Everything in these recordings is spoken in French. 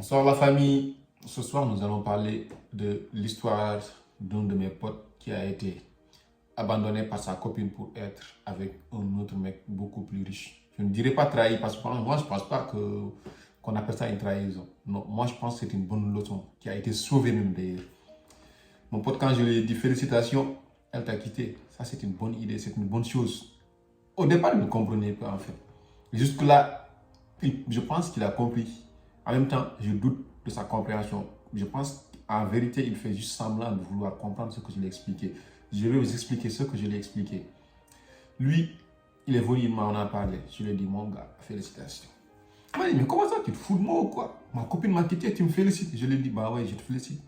Bonsoir la famille. Ce soir, nous allons parler de l'histoire d'un de mes potes qui a été abandonné par sa copine pour être avec un autre mec beaucoup plus riche. Je ne dirais pas trahi parce que moi, je ne pense pas qu'on appelle ça une trahison. Non, moi, je pense que c'est une bonne leçon qui a été sauvée même d'ailleurs. Mon pote, quand je lui ai dit félicitations, elle t'a quitté. Ça, c'est une bonne idée, c'est une bonne chose. Au départ, il ne comprenait pas en fait. Jusque-là, je pense qu'il a compris. En même temps, je doute de sa compréhension. Je pense qu'en vérité, il fait juste semblant de vouloir comprendre ce que je lui ai expliqué. Je vais vous expliquer ce que je lui ai expliqué. Lui, il est venu, il m'en a parlé. Je lui ai dit, mon gars, félicitations. Il m'a dit, mais comment ça, tu te fous de moi ou quoi? Ma copine m'a quitté, tu me félicites. Je lui ai dit, bah ouais, je te félicite.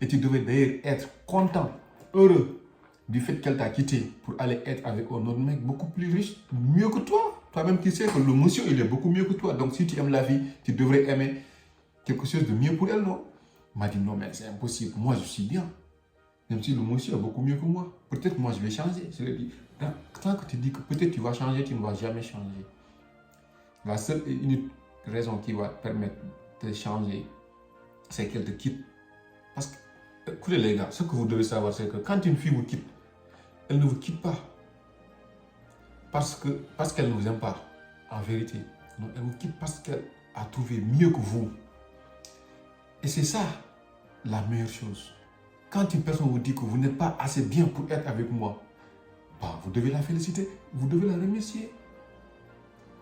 Et tu devais d'ailleurs être content, heureux du fait qu'elle t'a quitté pour aller être avec un autre mec beaucoup plus riche, mieux que toi. Toi-même, tu sais que le monsieur, il est beaucoup mieux que toi. Donc, si tu aimes la vie, tu devrais aimer quelque chose de mieux pour elle, non? Il m'a dit, non, mais c'est impossible. Moi, je suis bien. Même si le monsieur est beaucoup mieux que moi. Peut-être moi, je vais changer. Je lui ai dit, tant que tu dis que peut-être tu vas changer, tu ne vas jamais changer. La seule et unique raison qui va te permettre de changer, c'est qu'elle te quitte. Parce que, écoutez les gars, ce que vous devez savoir, c'est que quand une fille vous quitte, elle ne vous quitte pas parce qu'elle ne vous aime pas, en vérité. Non, elle vous quitte parce qu'elle a trouvé mieux que vous. Et c'est ça la meilleure chose. Quand une personne vous dit que vous n'êtes pas assez bien pour être avec moi, bah, vous devez la féliciter, vous devez la remercier.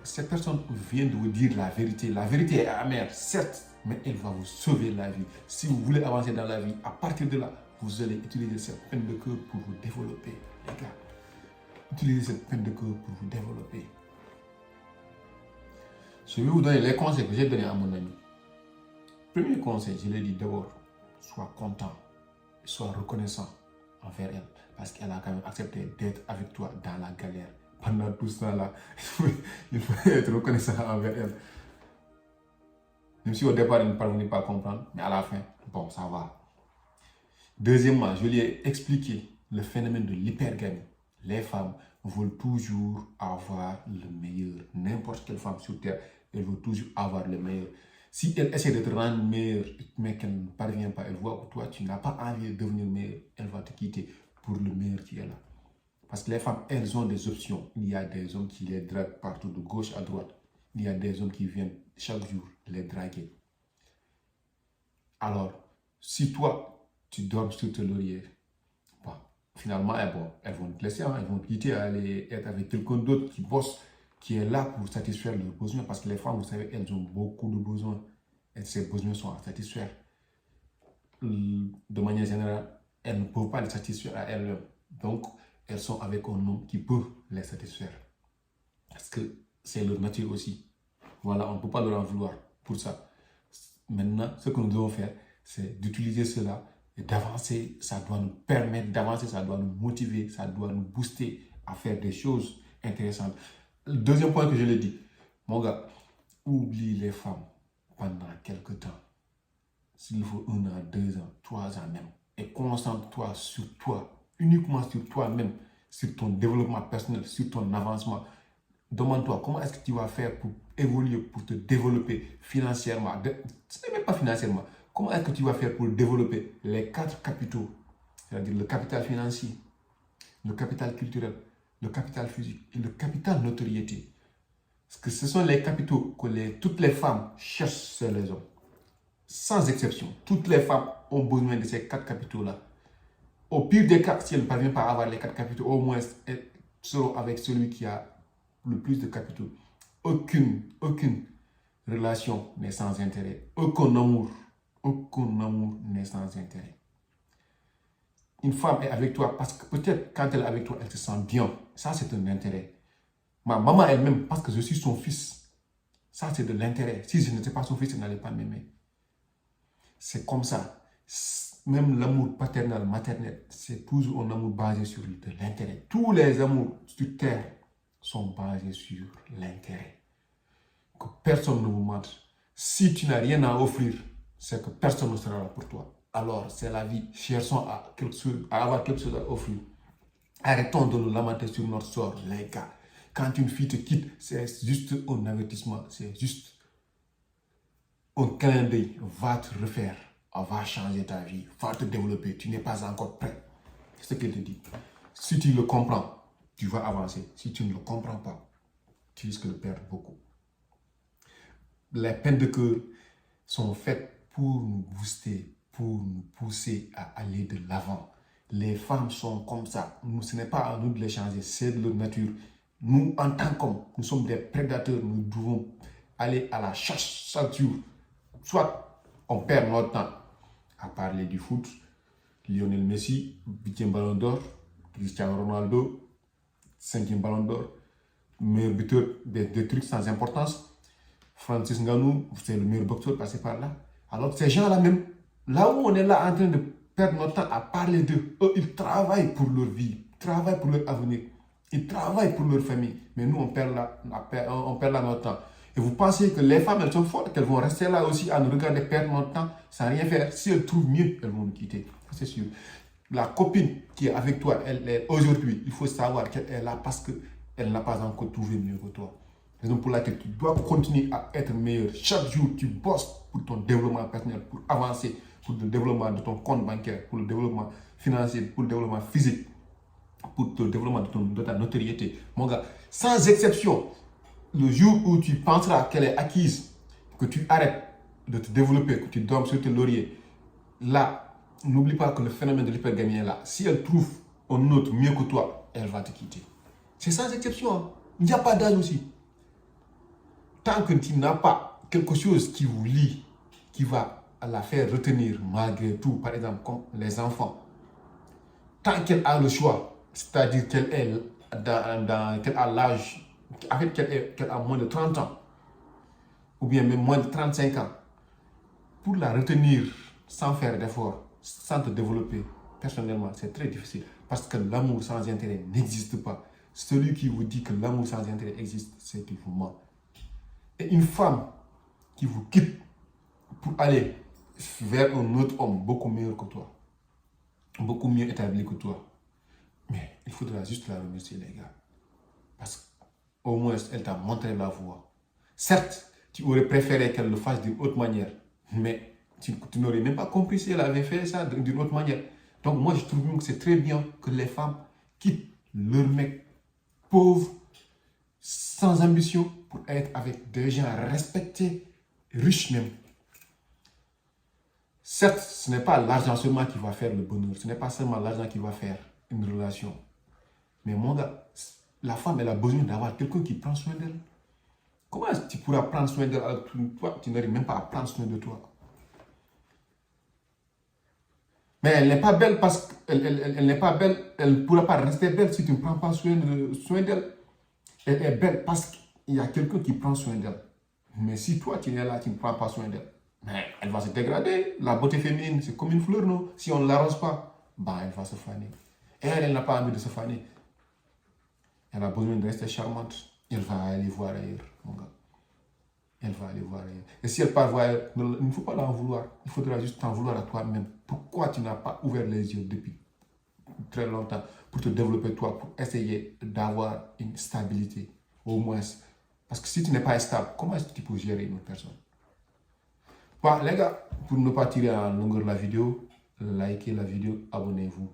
Cette personne vient de vous dire la vérité. La vérité est amère, certes, mais elle va vous sauver la vie. Si vous voulez avancer dans la vie, à partir de là, vous allez utiliser cette peine de cœur pour vous développer. Les gars, utilisez cette peine de cœur pour vous développer. Je vais vous donner les conseils que j'ai donnés à mon ami. Premier conseil, je lui ai dit d'abord, sois content, sois reconnaissant envers elle, parce qu'elle a quand même accepté d'être avec toi dans la galère. Pendant tout ça là, il faut être reconnaissant envers elle. Même si au départ, elle ne parvenait pas à comprendre, mais à la fin, bon, ça va. Deuxièmement, je lui ai expliqué le phénomène de l'hypergamie. Les femmes veulent toujours avoir le meilleur. N'importe quelle femme sur terre, elle veut toujours avoir le meilleur. Si elle essaie de te rendre meilleur, mais qu'elle ne parvient pas, elle voit que toi, tu n'as pas envie de devenir meilleur, elle va te quitter pour le meilleur qui est là. Parce que les femmes, elles ont des options. Il y a des hommes qui les draguent partout, de gauche à droite. Il y a des hommes qui viennent chaque jour les draguer. Alors, si toi, tu dors sur tes lauriers, bon, finalement, elles vont te laisser, hein, elles vont te quitter, aller être avec quelqu'un d'autre qui bosse, qui est là pour satisfaire leurs besoins. Parce que les femmes, vous savez, elles ont beaucoup de besoins. Et ces besoins sont à satisfaire. De manière générale, elles ne peuvent pas les satisfaire à elles-mêmes. Donc, elles sont avec un homme qui peut les satisfaire. Parce que c'est leur nature aussi. Voilà, on ne peut pas leur en vouloir pour ça. Maintenant, ce que nous devons faire, c'est d'utiliser cela et d'avancer. Ça doit nous permettre d'avancer, ça doit nous motiver, ça doit nous booster à faire des choses intéressantes. Le deuxième point que je l'ai dit, mon gars, oublie les femmes pendant quelques temps. S'il faut 1 an, 2 ans, 3 ans même. Et concentre-toi sur toi, uniquement sur toi-même, sur ton développement personnel, sur ton avancement. Demande-toi comment est-ce que tu vas faire pour évoluer, pour te développer financièrement. Ce n'est même pas financièrement. Comment est-ce que tu vas faire pour développer les 4 capitaux, c'est-à-dire le capital financier, le capital culturel, le capital physique et le capital notoriété. Parce que ce sont les capitaux que toutes les femmes cherchent chez les hommes. Sans exception, toutes les femmes ont besoin de ces 4 capitaux-là. Au pire des cas, si elles ne parviennent pas à avoir les 4 capitaux, au moins elles seront avec celui qui a le plus de capitaux. Aucune relation n'est sans intérêt. Aucun amour n'est sans intérêt. Une femme est avec toi parce que peut-être quand elle est avec toi, elle se sent bien. Ça, c'est un intérêt. Ma maman elle-même, parce que je suis son fils. Ça, c'est de l'intérêt. Si je n'étais pas son fils, elle n'allait pas m'aimer. C'est comme ça. Même l'amour paternel, maternel, c'est toujours un amour basé sur de l'intérêt. Tous les amours sur terre sont basés sur l'intérêt. Que personne ne vous mente. Si tu n'as rien à offrir, c'est que personne ne sera là pour toi. Alors, c'est la vie. Cherchons à avoir quelque chose à offrir. Arrêtons de nous lamenter sur notre sort, les gars. Quand une fille te quitte, c'est juste un avertissement. C'est juste un clin d'œil va te refaire, va changer ta vie, va te développer. Tu n'es pas encore prêt. C'est ce qu'elle te dit. Si tu le comprends, tu vas avancer. Si tu ne le comprends pas, tu risques de perdre beaucoup. Les peines de cœur sont faites pour nous booster, pour nous pousser à aller de l'avant. Les femmes sont comme ça. Nous, ce n'est pas à nous de les changer, c'est de leur nature. Nous, en tant qu'hommes, nous sommes des prédateurs. Nous devons aller à la chasse chaque jour. Soit on perd notre temps à parler du foot, Lionel Messi, 8e ballon d'or, Cristiano Ronaldo, 5e ballon d'or, meilleur buteur des trucs sans importance. Francis Ngannou, c'est le meilleur boxeur passé par là. Alors ces gens-là même, là où on est là en train de perdre notre temps à parler d'eux, eux, ils travaillent pour leur vie, ils travaillent pour leur avenir, ils travaillent pour leur famille. Mais nous, on perd là notre temps. Et vous pensez que les femmes, elles sont fortes, qu'elles vont rester là aussi à nous regarder perdre notre temps sans rien faire. Si elles trouvent mieux, elles vont nous quitter. C'est sûr. La copine qui est avec toi, aujourd'hui, il faut savoir qu'elle est là parce qu'elle n'a pas encore trouvé mieux que toi. Raison pour laquelle tu dois continuer à être meilleur. Chaque jour, tu bosses pour ton développement personnel, pour avancer, pour le développement de ton compte bancaire, pour le développement financier, pour le développement physique, pour le développement de ta notoriété. Mon gars, sans exception, le jour où tu penseras qu'elle est acquise, que tu arrêtes de te développer, que tu dormes sur tes lauriers, là, n'oublie pas que le phénomène de l'hypergamie est là. Si elle trouve un autre mieux que toi, elle va te quitter. C'est sans exception. Hein. Il n'y a pas d'âge aussi. Tant que tu n'as pas quelque chose qui vous lie, qui va la faire retenir malgré tout, par exemple, comme les enfants, tant qu'elle a le choix, c'est-à-dire qu'elle est qu'elle a l'âge, qu'elle a moins de 30 ans, ou bien même moins de 35 ans, pour la retenir sans faire d'effort, sans te développer, personnellement, c'est très difficile. Parce que l'amour sans intérêt n'existe pas. Celui qui vous dit que l'amour sans intérêt existe, c'est qu'il vous ment. Et une femme qui vous quitte pour aller vers un autre homme beaucoup meilleur que toi, beaucoup mieux établi que toi, mais il faudra juste la remercier, les gars. Parce qu'au moins, elle t'a montré la voie. Certes, tu aurais préféré qu'elle le fasse d'une autre manière, mais tu n'aurais même pas compris si elle avait fait ça d'une autre manière. Donc moi, je trouve que c'est très bien que les femmes quittent leur mec pauvre, sans ambition, pour être avec des gens respectés, riches même. Certes, ce n'est pas l'argent seulement qui va faire le bonheur, ce n'est pas seulement l'argent qui va faire une relation. Mais mon gars, la femme, elle a besoin d'avoir quelqu'un qui prend soin d'elle. Comment est-ce que tu pourras prendre soin d'elle alors que toi, tu n'arrives même pas à prendre soin de toi? Mais elle n'est pas belle parce qu'elle n'est pas belle, elle ne pourra pas rester belle si tu ne prends pas soin d'elle. Elle est belle parce qu'il y a quelqu'un qui prend soin d'elle. Mais si toi, tu es là, tu ne prends pas soin d'elle, mais elle va se dégrader. La beauté féminine, c'est comme une fleur, non? Si on ne l'arrose pas, bah, elle va se faner. Et elle n'a pas envie de se faner. Elle a besoin de rester charmante. Elle va aller voir ailleurs, mon gars. Elle va aller voir ailleurs. Et si elle part voir ailleurs, il ne faut pas l'en vouloir. Il faudra juste t'en vouloir à toi-même. Pourquoi tu n'as pas ouvert les yeux depuis très longtemps pour te développer toi, pour essayer d'avoir une stabilité, au moins. Parce que si tu n'es pas stable, comment est-ce que tu peux gérer une autre personne? Bon, les gars, pour ne pas tirer en longueur la vidéo, likez la vidéo, abonnez-vous.